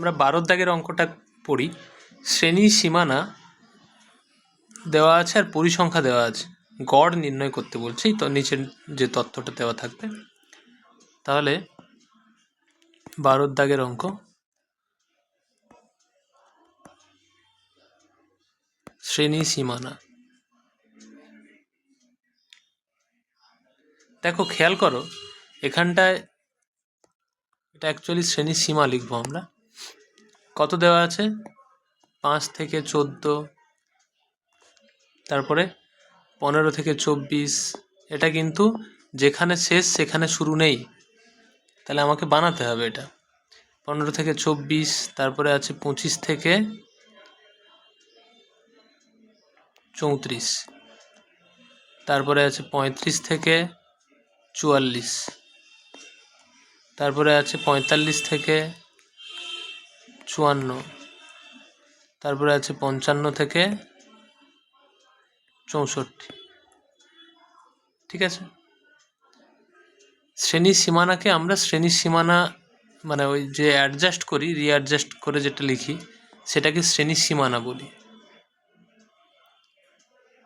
আমরা 12 দাগের অঙ্কটা পড়ি। শ্রেণী সীমানা দেওয়া আছে আর পরিসংখ্যা দেওয়া আছে, গড় নির্ণয় করতে বলছি। তো নিচের যে তথ্যটা দেওয়া থাকবে, তাহলে 12 দাগের অঙ্ক, শ্রেণী সীমানা। দেখো খেয়াল করো, এখানটায় এটা অ্যাকচুয়ালি শ্রেণী সীমা লিখবো আমরা। কত দেওয়া আছে? 5 থেকে 14, তারপরে 15 থেকে 24। এটা কিন্তু যেখানে শেষ সেখানে শুরু নেই, তাহলে আমাকে বানাতে হবে এটা। 15 থেকে 24, তারপরে আছে 25 থেকে 34, তারপরে আছে 35 থেকে 44, তারপরে আছে 45 থেকে 54, তারপরে আছে 55 থেকে 64। ঠিক আছে, শ্রেণী সীমানাকে আমরা শ্রেণী সীমানা মানে ওই যে অ্যাডজাস্ট করি, রিঅ্যাডজাস্ট করে যেটা লিখি সেটাকে শ্রেণী সীমানা বলি।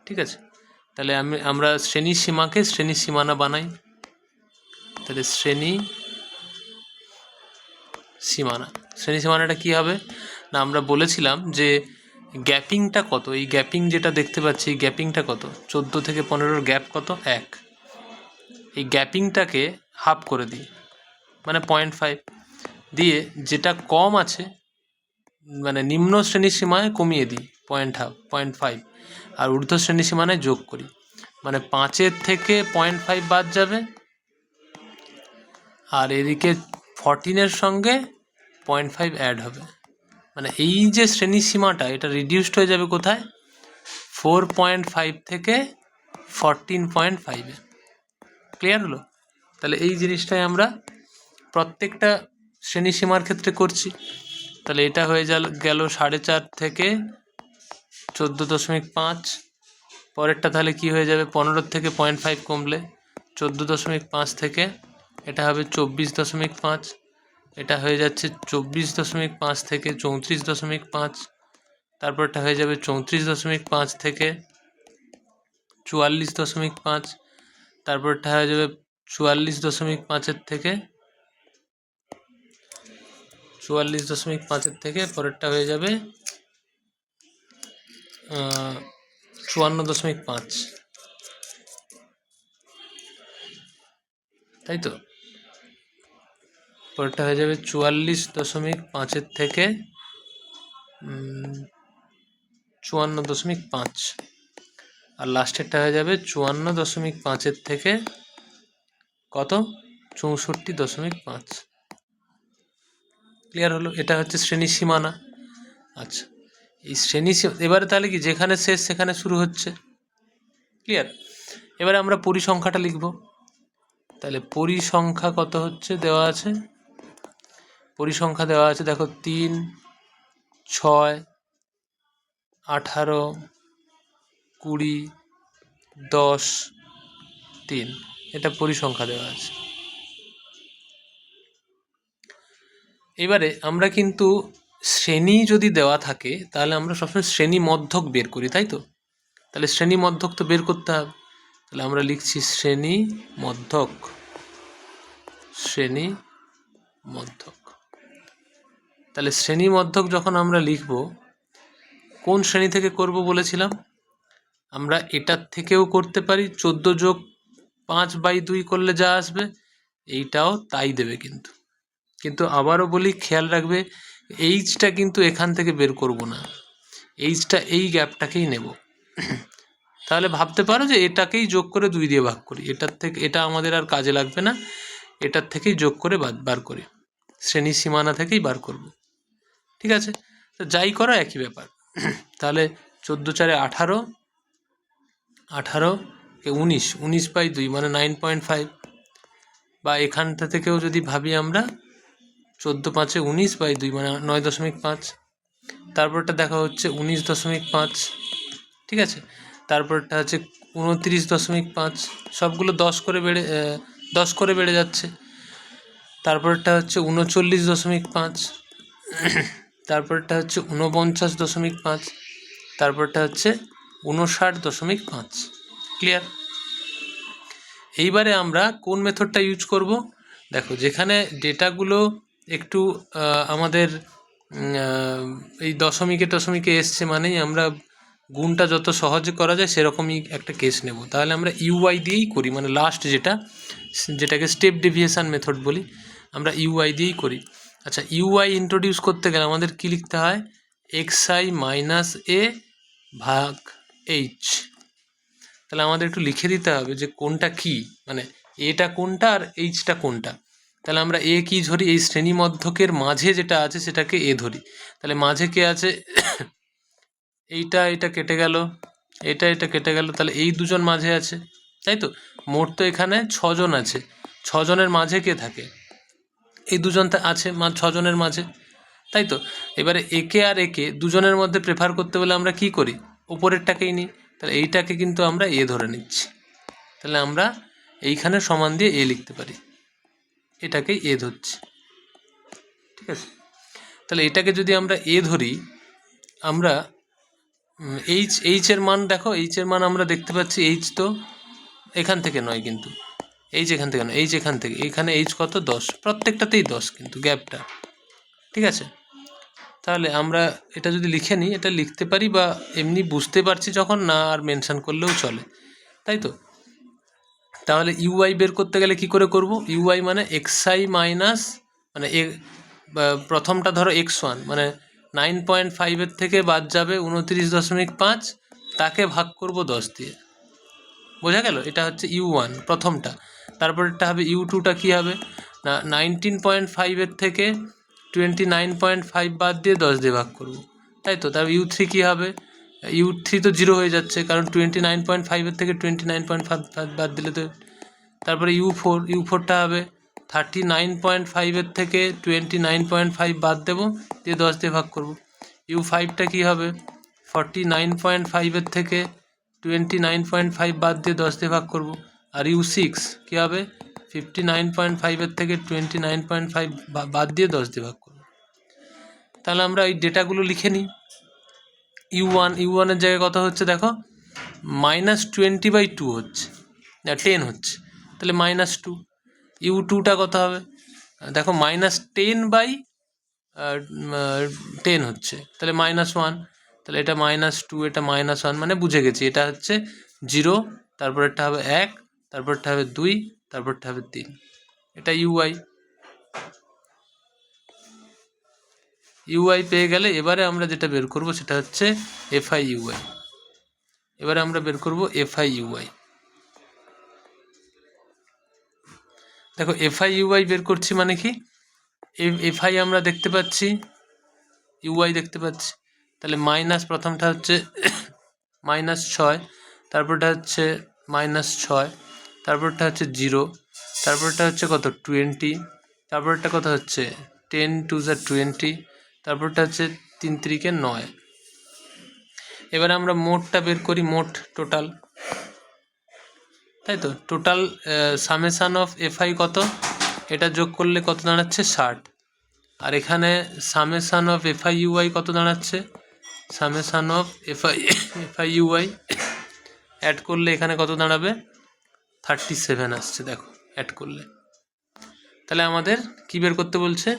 ঠিক আছে, তাহলে আমরা শ্রেণী সীমাকে শ্রেণী সীমানা বানাই। তাহলে শ্রেণী সীমানা, শ্রেণী সীমানাটা কী হবে না, আমরা বলেছিলাম যে গ্যাপিংটা কত, এই গ্যাপিং যেটা দেখতে পাচ্ছি এই গ্যাপিংটা কত, 14 থেকে 15-র গ্যাপ কত? 1। এই গ্যাপিংটাকে হাফ করে দিই, মানে 0.5 দিয়ে যেটা কম আছে মানে নিম্ন শ্রেণীর সীমায় কমিয়ে দিই 0.5, আর ঊর্ধ্ব শ্রেণী সীমানায় যোগ করি, মানে 5-এর থেকে 0.5 বাদ যাবে, আর এদিকে 14-এর সঙ্গে 0.5 অ্যাড হবে। মানে এই যে শ্রেণী সীমাটা এটা রিডিউসড হয়ে যাবে কোথায়? 4.5 থেকে 14.5-এ। ক্লিয়ার হলো? তাহলে এই জিনিসটাই আমরা প্রত্যেকটা শ্রেণী সীমার ক্ষেত্রে করছি। তাহলে এটা হয়ে গেল 4.5 থেকে 14.5। পরেরটা তাহলে কি হয়ে যাবে? 15 থেকে 0.5 কমলে 14.5 থেকে এটা হবে 24.5। এটা হয়ে যাচ্ছে 24.5 থেকে 34.5। তারপরটা হয়ে যাবে 34.5 থেকে 44.5। তারপরটা হয়ে যাবে 44.5-এর থেকে 44.5-এর থেকে পরেরটা হয়ে যাবে 54.5। তাই তো, পরেরটা হয়ে যাবে 44.5-এর থেকে 54.5, আর লাস্টেরটা হয়ে যাবে 54.5-এর থেকে কত? 64.5। ক্লিয়ার হলো? এটা হচ্ছে শ্রেণী সীমানা। আচ্ছা, এই শ্রেণী এবারে তাহলে কি যেখানে শেষ সেখানে শুরু হচ্ছে। ক্লিয়ার? এবারে আমরা পরিসংখ্যাটা লিখব। তাহলে পরিসংখ্যা কত হচ্ছে দেওয়া আছে, পরিসংখ্যা দেওয়া আছে দেখো 3, 6, 18, 20, 10, 3। এটা পরিসংখ্যা দেওয়া আছে। এবারে আমরা কিন্তু শ্রেণী যদি দেওয়া থাকে তাহলে আমরা সবসময় শ্রেণী মধ্যক বের করি, তাই তো? তাহলে শ্রেণী মধ্যক তো বের করতে হবে। তাহলে আমরা লিখছি শ্রেণী মধ্যক, শ্রেণী মধ্যক। তাহলে শ্রেণী মধ্যক যখন আমরা লিখব, কোন শ্রেণী থেকে করব বলেছিলাম? আমরা এটার থেকেও করতে পারি, 14+5/2 করলে যা আসবে এইটাও তাই দেবে। কিন্তু আবারও বলি, খেয়াল রাখবে এইচটা কিন্তু এখান থেকে বের করব না, এইচটা এই গ্যাপটাকেই নেব। তাহলে ভাবতে পারো যে এটাকেই যোগ করে 2 দিয়ে ভাগ করি, এটার থেকে এটা আমাদের আর কাজে লাগবে না, এটার থেকেই যোগ করে বার করি, শ্রেণী সীমানা থেকেই বার করব। ঠিক আছে, তো যাই করো একই ব্যাপার। তাহলে 14×4 = 18, 18কে 19, 19/2 মানে 9.5, বা এখানটা থেকেও যদি ভাবি আমরা 14×5 = 19/2 মানে 9.5। তারপরটা দেখা হচ্ছে 19.5। ঠিক আছে, তারপরটা হচ্ছে 29.5, সবগুলো 10 করে বেড়ে যাচ্ছে। তারপরটা হচ্ছে 39.5, তারপরটা হচ্ছে 49.5, তারপরটা হচ্ছে 59.5। ক্লিয়ার? এইবারে আমরা কোন মেথডটা ইউজ করব? দেখো, যেখানে ডেটাগুলো একটু আমাদের এই দশমিকে এসছে, মানেই আমরা গুণটা যত সহজে করা যায় সেরকমই একটা কেস নেব। তাহলে আমরা ইউআই দিয়েই করি, মানে লাস্ট যেটাকে স্টেপ ডেভিয়েশন মেথড বলি, আমরা ইউআই দিয়েই করি। আচ্ছা, ইউআই ইন্ট্রোডিউস করতে গেলে আমাদের কী লিখতে হয়? xi মাইনাস এ ভাগ এইচ। তাহলে আমাদের একটু লিখে দিতে হবে যে কোনটা কি, মানে এটা কোনটা আর এইচটা কোনটা। তাহলে আমরা এ কি ধরি? এই শ্রেণী মধ্যকের মাঝে যেটা আছে সেটাকে এ ধরি। তাহলে মাঝে কে আছে? এটা কেটে গেল, এটা কেটে গেল, তাহলে এই দুজন মাঝে আছে, তাই তো? মোট তো এখানে 6 জন আছে, 6 জনের মাঝে কে থাকে? এই দুজন আছে 6 জনের মাঝে, তাই তো? এবারে একে আর একে দুজনের মধ্যে প্রেফার করতে বলে আমরা কি করি? উপরেরটাকেই নিই। তাহলে এইটাকে কিন্তু আমরা এ ধরে নিচ্ছি। তাহলে আমরা এইখানে সমান দিয়ে এ লিখতে পারি, এটাকেই এ ধরছি। ঠিক আছে? তাহলে এটাকে যদি আমরা এ ধরি, আমরা এইচ এর মান দেখো, এইচ এর মান আমরা দেখতে পাচ্ছি এইচ তো এখান থেকে নয়, কিন্তু এইচ এখান থেকে নয়, এইচ এখান থেকে। এইখানে এইচ কত? 10, প্রত্যেকটাতেই 10 কিন্তু গ্যাপটা। ঠিক আছে? তাহলে আমরা এটা যদি লিখে নিই, এটা লিখতে পারি, বা এমনি বুঝতে পারছি যখন না আর মেনশন করলেও চলে, তাই তো? তাহলে ইউআই বের করতে গেলে কি করে করব? ইউআই মানে xi মাইনাস, মানে প্রথমটা ধরো x1, মানে 9.5 থেকে বাদ যাবে 29.5, তাকে ভাগ করব 10 দিয়ে। বোঝা গেল? এটা হচ্ছে U1 প্রথমটা। তারপরেরটা হবে U2টা কী হবে? না 19.5 থেকে 29.5 বাদ দিয়ে 10 দিয়ে ভাগ করব, তাই তো? তারপর U3 কী হবে? U3 তো 0 হয়ে যাচ্ছে, কারণ 29.5 থেকে 29.5 বাদ দিলে তো। তারপরে U4টা হবে 39.5 থেকে 29.5 বাদ দেবো, দিয়ে 10 দিয়ে ভাগ করব। U5টা কী হবে? 49.5 থেকে 29.5 বাদ দিয়ে 10 দিয়ে ভাগ করব। আর U6 কী হবে? 59.5 থেকে 29.5 বাদ দিয়ে 10 দিয়ে ভাগ করব। তাহলে আমরা এই ডেটাগুলো লিখে নিই। ইউ ওয়ানের জায়গায় কত হচ্ছে দেখো? -20/2 হচ্ছে, 10 হচ্ছে, তাহলে -2। U2টা কত হবে? দেখো -10/10 হচ্ছে, তাহলে -1, তাহলে এটা -2, এটা -1, মানে বুঝে গেছি এটা হচ্ছে 0, তারপরেরটা হবে 1, তারপরটা হবে 2, তারপরটা হবে 3। এটা ইউআই পেয়ে গেলে এবারে আমরা যেটা বের করব সেটা হচ্ছে এফআই ইউআই। এবারে আমরা বের করব এফআই ইউআই। দেখো, এফআই ইউআই বের করছি মানে কি? এফআই আমরা দেখতে পাচ্ছি, ইউআই দেখতে পাচ্ছি। তাহলে মাইনাস, প্রথমটা হচ্ছে -6, তারপরটা হচ্ছে -6, তারপরটা হচ্ছে 0, তারপরটা হচ্ছে কত? 20, তারপরটা কত হচ্ছে? 10 2 20, তারপরটা হচ্ছে 3 3 9। এবারে আমরা মোটটা বের করি, মোট টোটাল, তাই তো? টোটাল সামেশান অফ এফআই কত? এটা যোগ করলে কত দাঁড়াচ্ছে? 60। আর এখানে সামেশান অফ এফআই ইউআই কত দাঁড়াচ্ছে? Summation of FI UI add করলে এখানে কত দাঁড়াবে? 37 আসছে, দেখো অ্যাড করলে। তাহলে আমাদের কী বের করতে বলছে?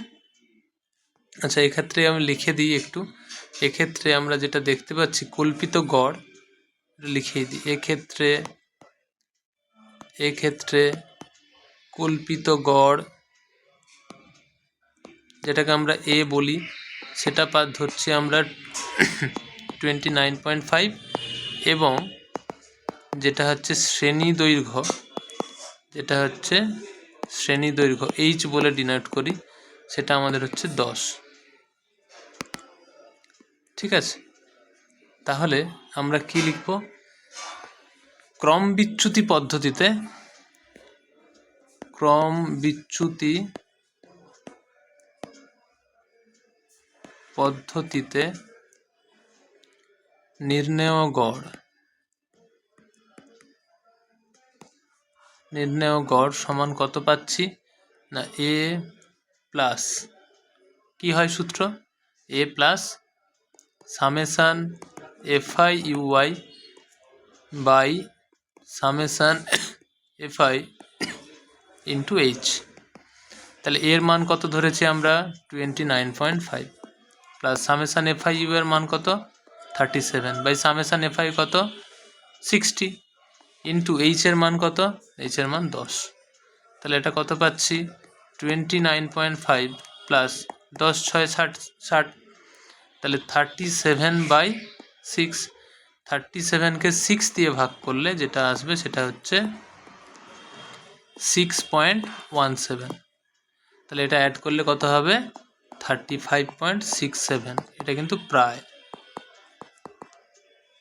আচ্ছা, এক্ষেত্রে আমি লিখে দিই একটু। এক্ষেত্রে আমরা যেটা দেখতে পাচ্ছি, কল্পিত গড় লিখিয়ে দিই। এক্ষেত্রে কল্পিত গড়, যেটাকে আমরা এ বলি, সেটা ধরছি আমরা 29.5, এবং যেটা হচ্ছে শ্রেণী দৈর্ঘ্য, এইচ বলে ডিনোট করি, সেটা আমাদের হচ্ছে 10। ঠিক আছে? তাহলে আমরা কি লিখব? ক্রম বিচ্যুতি পদ্ধতিতে নির্ণেয় গড় সমান কত পাচ্ছি? না এ প্লাস কি হয় সূত্র? A plus summation f i u i by summation f i into h. তাহলে এর মান কত ধরেছি আমরা? 29.5 প্লাস সামেশান এফআই ইউ এর মান কত? 37 বাই সামেশান এফআই কত? 60 ইন্টু এইচ এর মান কত? এইচ এর মান 10। তাহলে এটা কত পাচ্ছি? 29.5 প্লাস 10 6 60, তাহলে 37/6। 37কে 6 দিয়ে ভাগ করলে যেটা আসবে সেটা হচ্ছে 6.17। তাহলে এটা অ্যাড করলে কত হবে? 35.67। এটা কিন্তু প্রায়,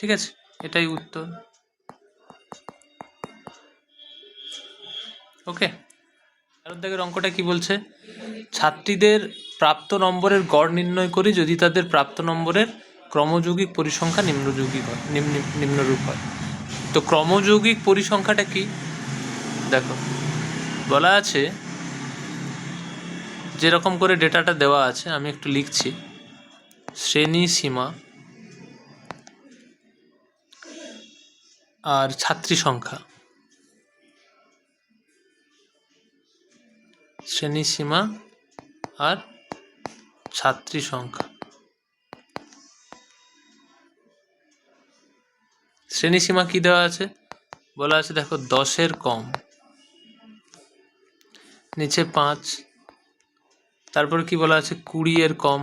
ঠিক আছে, এটাই উত্তর। ওকে, 11 দাগের অঙ্কটা কি বলছে? ছাত্রীদের প্রাপ্ত নম্বরের গড় নির্ণয় করি যদি তাদের প্রাপ্ত নম্বরের ক্রমযৌগিক পরিসংখ্যা নিম্নরূপ হয়। তো ক্রমযৌগিক পরিসংখ্যাটা কি? দেখো, বলা আছে যেরকম করে ডেটাটা দেওয়া আছে আমি একটু লিখছি। শ্রেণী সীমা আর ছাত্রী সংখ্যা, শ্রেণী সীমা আর ছাত্রী সংখ্যা। শ্রেণী সীমা কি দেওয়া আছে? বলা আছে দেখো 10-এর কম, নিচে 5, তারপরে কি বলা আছে? 20-এর কম,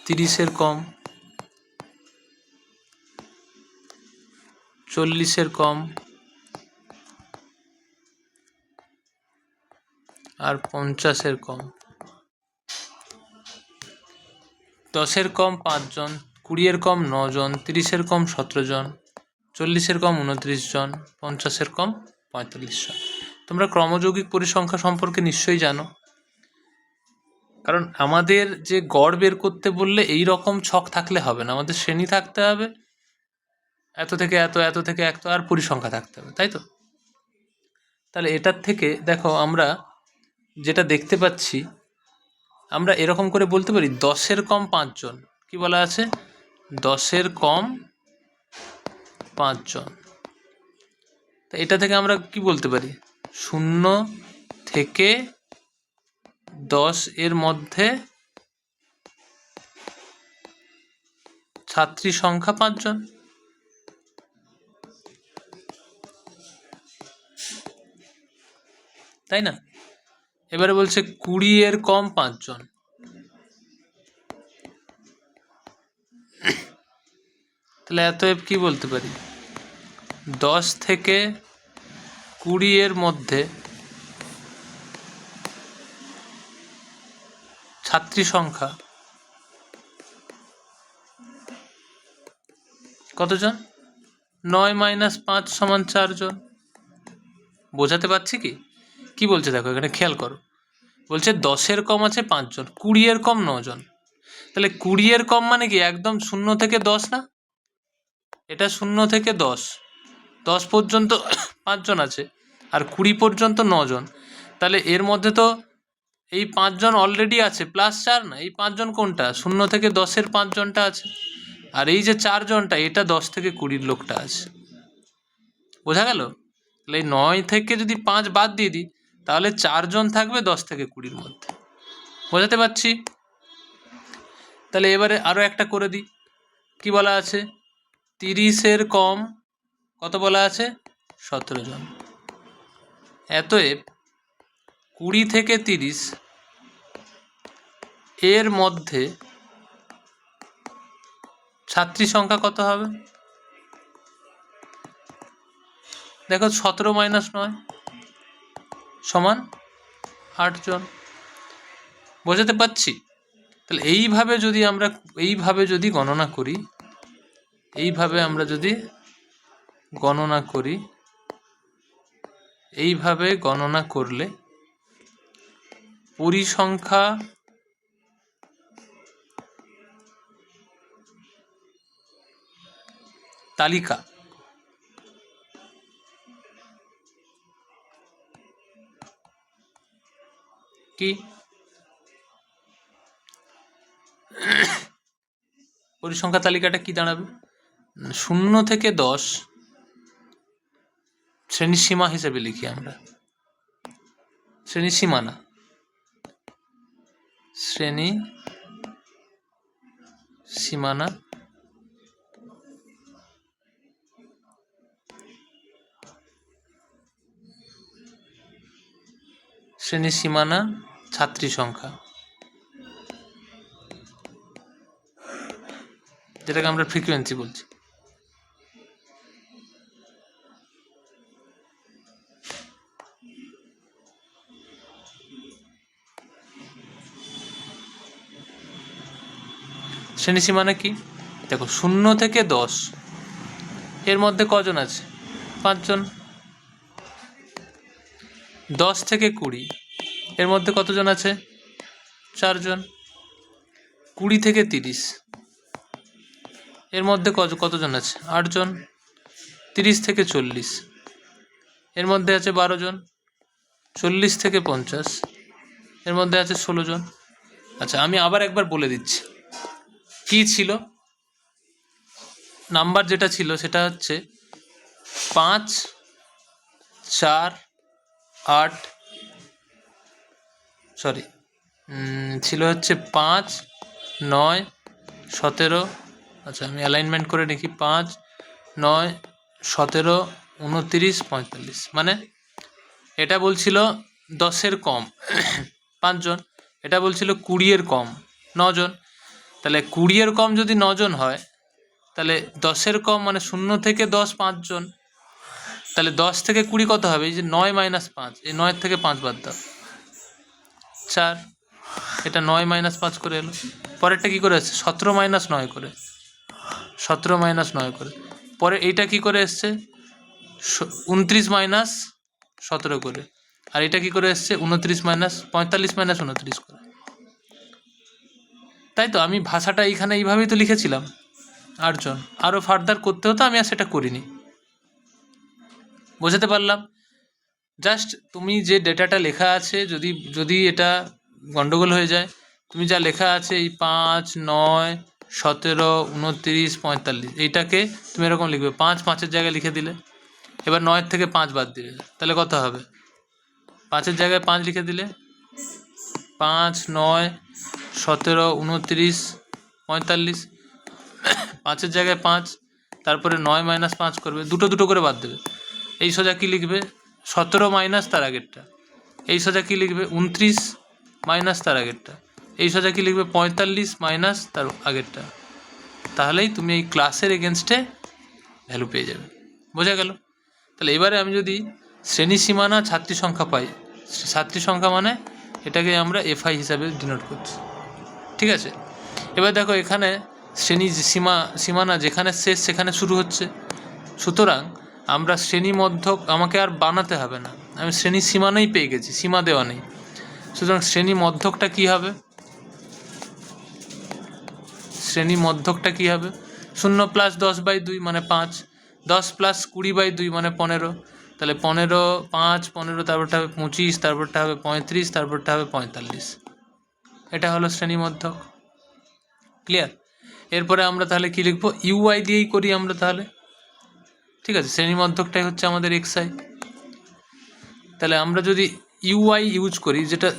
30-এর কম, 40-এর কম আর 50-এর কম। 10-এর কম 5 জন, 20-এর কম 9 জন, 30-এর কম 17 জন, 40-এর কম 29 জন, 50-এর কম 45 জন। তোমরা ক্রমযৌগিক পরিসংখ্যা সম্পর্কে নিশ্চয়ই জানো, কারণ আমাদের যে গড় বের করতে বললে এই রকম ছক থাকলে হবে না, আমাদের শ্রেণী থাকতে হবে, এত থেকে এত, এত থেকে এত, আর পরিসংখ্যা থাকতে হবে, তাই তো? তাহলে এটার থেকে দেখো আমরা যেটা দেখতে পাচ্ছি, আমরা এরকম করে বলতে পারি 10-এর কম 5 জন। কি বলা আছে? 10-এর কম 5 জন। তা এটা থেকে আমরা কি বলতে পারি? 0 থেকে 10 এর মধ্যে ছাত্রী সংখ্যা 5 জন, তাই না? এবারে বলছে 20-এর কম 5 জন। তাহলে এতএব কি বলতে পারি? 10 থেকে 20-এর মধ্যে ছাত্রী সংখ্যা কতজন? 9 - 5 = 4 জন। বোঝাতে পারছি কি? কি বলছে দেখো, এখানে খেয়াল করো। বলছে 10-এর কম আছে 5 জন, 20-এর কম 9 জন। তাহলে 20-এর কম মানে কি? একদম 0 থেকে 10 না? এটা 0 থেকে 10, 10 পর্যন্ত 5 জন আছে, আর 20 পর্যন্ত 9 জন। তাহলে এর মধ্যে তো এই 5 জন অলরেডি আছে, প্লাস 4 না, এই 5 জন কোনটা? 0 থেকে 10-এর 5 জনটা আছে, আর এই যে 4 জনটা, এটা 10 থেকে 20-র লোকটা আছে। বোঝা গেল? তাহলে এই 9 থেকে যদি 5 বাদ দিয়ে দিই, তাহলে 4 জন থাকবে 10 থেকে 20-র মধ্যে। বোঝাতে পারছি? তাহলে এবারে আরও একটা করে দিই। কি বলা আছে? 30-এর কম কত বলা আছে? 17 জন। অতএব 20 থেকে 30 এর মধ্যে ছাত্রী সংখ্যা কত হবে? দেখো, 17 - 9 সমান 8 জন। বোঝাতে পারছি? তাহলে এইভাবে যদি গণনা করি, এইভাবে গণনা করলে পরিসংখ্যা তালিকা কি পরিসংখ্যা তালিকাটা কি দাঁড়াবে? 0 থেকে 10 শ্রেণীর সীমা হিসেবে লিখি আমরা, শ্রেণীর সীমা না, শ্রেণী সীমানা শ্রেণী সীমানা ছাত্রী সংখ্যা, যেটাকে আমরা ফ্রিকোয়েন্সি বলছি। শ্রেণী সীমানা কি? দেখো 0 থেকে 10 এর মধ্যে কজন আছে? 5 জন। 10 থেকে 20 এর মধ্যে কতজন আছে? 4 জন। 20 থেকে 30 এর মধ্যে কতজন আছে? 8 জন। 30 থেকে 40 এর মধ্যে আছে 12 জন। 40 থেকে 50 এর মধ্যে আছে 16 জন। আচ্ছা, আমি আবার একবার বলে দিচ্ছি কি ছিল নাম্বার। যেটা ছিল সেটা হচ্ছে 5, 4, 8, সরি ছিল হচ্ছে 5, 9, 17। আচ্ছা, আমি অ্যালাইনমেন্ট করে দেখি। 5, 9, 17, 29, 45। মানে এটা বলছিল 10-এর কম 5 জন, এটা বলছিল 20-এর কম 9 জন। তাহলে 20-এর কম যদি 9 জন হয়, তাহলে 10-এর কম মানে 0 থেকে 10 5 জন। তাহলে 10 থেকে 20 কত হবে? এই যে 9 - 5, এই 9 থেকে 5 বাদ দাও, 4। এটা 9 - 5 করে এলো। পরেরটা কী করে এসছে? 17 - 9 করে, 17 - 9 করে। পরে এইটা কি করে এসছে? 29 - 17 করে। আর এটা কি করে এসছে? 45 - 29 করে। তাই তো আমি ভাষাটা এইখানে এইভাবেই তো লিখেছিলাম 8 জন। আরও ফার্দার করতে হতো, আমি আর সেটা করিনি। বোঝাতে পারলাম? জাস্ট তুমি যে ডেটাটা লেখা আছে, যদি এটা গন্ডগোল হয়ে যায়, তুমি যা লেখা আছে এই 5, 9, 17, 29, 45, এইটাকে তুমি এরকম লিখবে। 5 5-এর জায়গায় লিখে দিলে, এবার 9 থেকে 5 বাদ দিলে, তাহলে কত হবে? 5-এর জায়গায় 5 লিখে দিলে 5, 9, 17, 29, 45। 5-এর জায়গায় 5, তারপরে 9 - 5 করবে, দুটো করে বাদ দেবে। এই সোজা কী লিখবে? 17 মাইনাস তার আগেরটা। এই সোজা কী লিখবে? 29 মাইনাস তার আগেরটা। এই সোজা কী লিখবে? 45 মাইনাস তার আগেরটা। তাহলেই তুমি এই ক্লাসের এগেনস্টে ভ্যালু পেয়ে যাবে। বোঝা গেল? তাহলে এবারে আমি যদি শ্রেণী সীমানা ছাত্রী সংখ্যা পাই, ছাত্রী সংখ্যা মানে এটাকে আমরা FI হিসাবে ডিনোট করছি। ঠিক আছে? এবার দেখো এখানে শ্রেণী সীমানা যেখানে শেষ সেখানে শুরু হচ্ছে। সুতরাং আমরা শ্রেণী মধ্যক আমাকে আর বানাতে হবে না, আমি শ্রেণী সীমানাই পেয়ে গেছি, সীমা দেওয়া নেই। সুতরাং শ্রেণী মধ্যকটা কী হবে? শ্রেণী মধ্যকটা কী হবে? 0 + 10/2 মানে 5, 10 + 20/2 মানে 15। তাহলে 15, 5, 15, তারপরটা হবে 25, তারপরটা হবে 35, তারপরটা হবে 45। এটা হলো শ্রেণী মধ্যক। ক্লিয়ার? এরপরে আমরা তাহলে কী লিখব? UI দিয়েই করি আমরা তাহলে। ঠিক আছে, শ্রেণী মধ্যকটাই হচ্ছে আমাদের XI। তাহলে আমরা যদি UI ইউজ করি, যেটা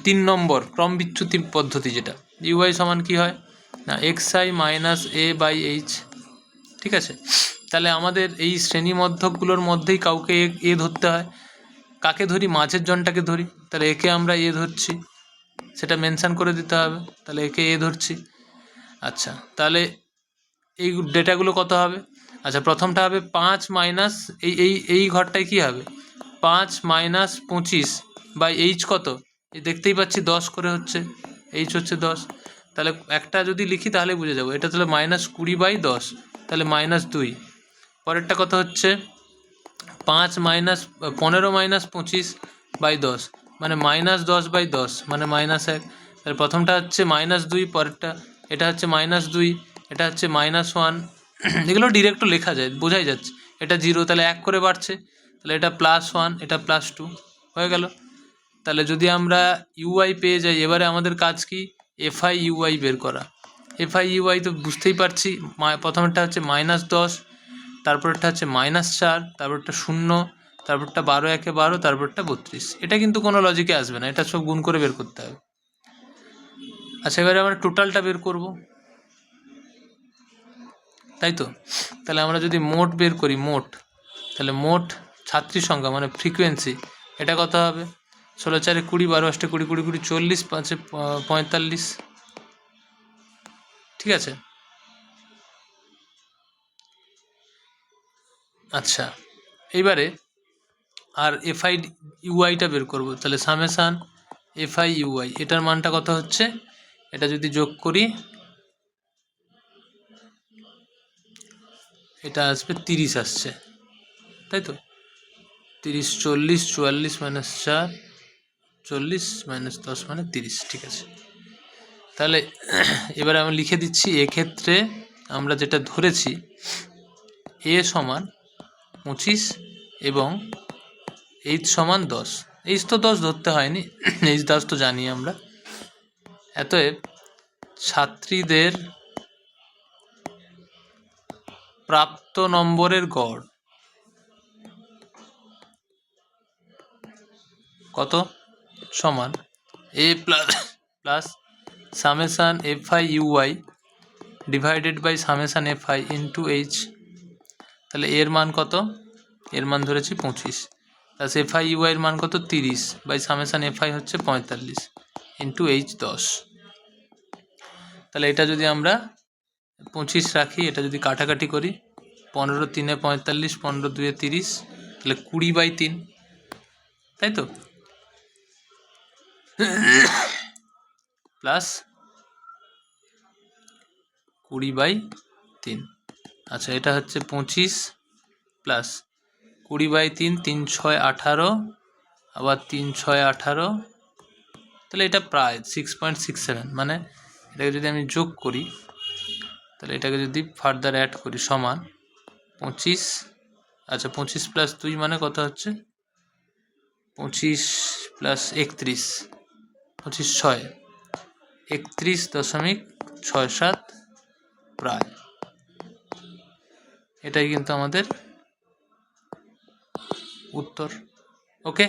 3 নম্বর ক্রম বিচ্যুতি পদ্ধতি, যেটা UI সমান কী হয় না XI - A/H। ঠিক আছে? তাহলে আমাদের এই শ্রেণী মধ্যকগুলোর মধ্যেই কাউকে এ ধরতে হয়। কাকে ধরি? মাঝের জনটাকে ধরি। তাহলে একে আমরা এ ধরছি, সেটা মেনশান করে দিতে হবে। তাহলে একে এ ধরছি। আচ্ছা, তাহলে এই ডেটাগুলো কত হবে? আচ্ছা, প্রথমটা হবে 5 মাইনাস এই ঘরটায় কী হবে? 5 - 25/H কত? এই দেখতেই পাচ্ছি 10 করে হচ্ছে, H হচ্ছে 10। তাহলে একটা যদি লিখি তাহলে বুঝে যাবো, এটা তাহলে -20/10, তাহলে -2। পরেরটা কত হচ্ছে? 15 - 25/10 মানে -10/10 মানে -1। তাহলে প্রথমটা হচ্ছে -2, পরেরটা এটা হচ্ছে -2, এটা হচ্ছে -1। এগুলো ডিরেক্টও লেখা যায়, বোঝাই যাচ্ছে। এটা 0, তাহলে 1 করে বাড়ছে, তাহলে এটা +1, এটা +2 হয়ে গেল। তাহলে যদি আমরা ইউআই পেয়ে যাই, এবারে আমাদের কাজ কি, এফআই ইউআই বের করা। এফআই ইউআই তো বুঝতেই পারছি, প্রথমেরটা হচ্ছে -10, তারপরেরটা হচ্ছে -4, তারপরটা 0, তারপরটা 12 একে 12, তারপরটা 32। এটা কিন্তু কোনো লজিকে আসবে না, এটা সব গুণ করে বের করতে হবে। আচ্ছা, এবারে আমরা টোটালটা বের করব, তাই তো? তাহলে আমরা যদি মোট বের করি, মোট, তাহলে মোট ছাত্রী সংখ্যা মানে ফ্রিকোয়েন্সি, এটা কত হবে? 16 4 20, 12 8 20 20 20 40, 5 45। ঠিক আছে। আচ্ছা, এইবারে আর এফআই ইউআইটা বের করব। তাহলে সামেশান এফআই ইউআই, এটার মানটা কত হচ্ছে? এটা যদি যোগ করি, এটা আসবে 30 আসছে, তাই তো? 30 40 44 -4 40 -10 মানে 30। ঠিক আছে, তাহলে এবারে আমি লিখে দিচ্ছি, এক্ষেত্রে আমরা যেটা ধরেছি এ সমান 25 এবং এইচ সমান 10। এইচ তো 10 ধরতে হয়নি, এইচ 10 তো জানি আমরা। অতএব ছাত্রীদের প্রাপ্ত নম্বরের গড় কত? সমান a plus summation f i u i divided by summation f i into h. তাহলে এর মান কত? এর মান ধরেছি 25, প্লাস এফআই ইউআই এর মান কত? 30 বাই সামেশান এফআই হচ্ছে 45 ইন্টু এইচ 10। তাহলে এটা যদি আমরা 25 রাখি, এটা যদি কাটাকাটি করি, 15 3 45, 15 2 30, তাহলে 20/3, তাই তো? প্লাস 20/3। আচ্ছা, এটা হচ্ছে 25 প্লাস 20/3, 3 6 18, আবার 3 6 18, তাহলে এটা প্রায় 6.67। মানে এটাকে যদি আমি যোগ করি, তাহলে এটাকে যদি ফার্দার অ্যাড করি, সমান 25। আচ্ছা, 25 প্লাস 2 মানে কত হচ্ছে? 25 প্লাস 31, 25 6 31.67 প্রায়। এটাই কিন্তু আমাদের উত্তর। ওকে।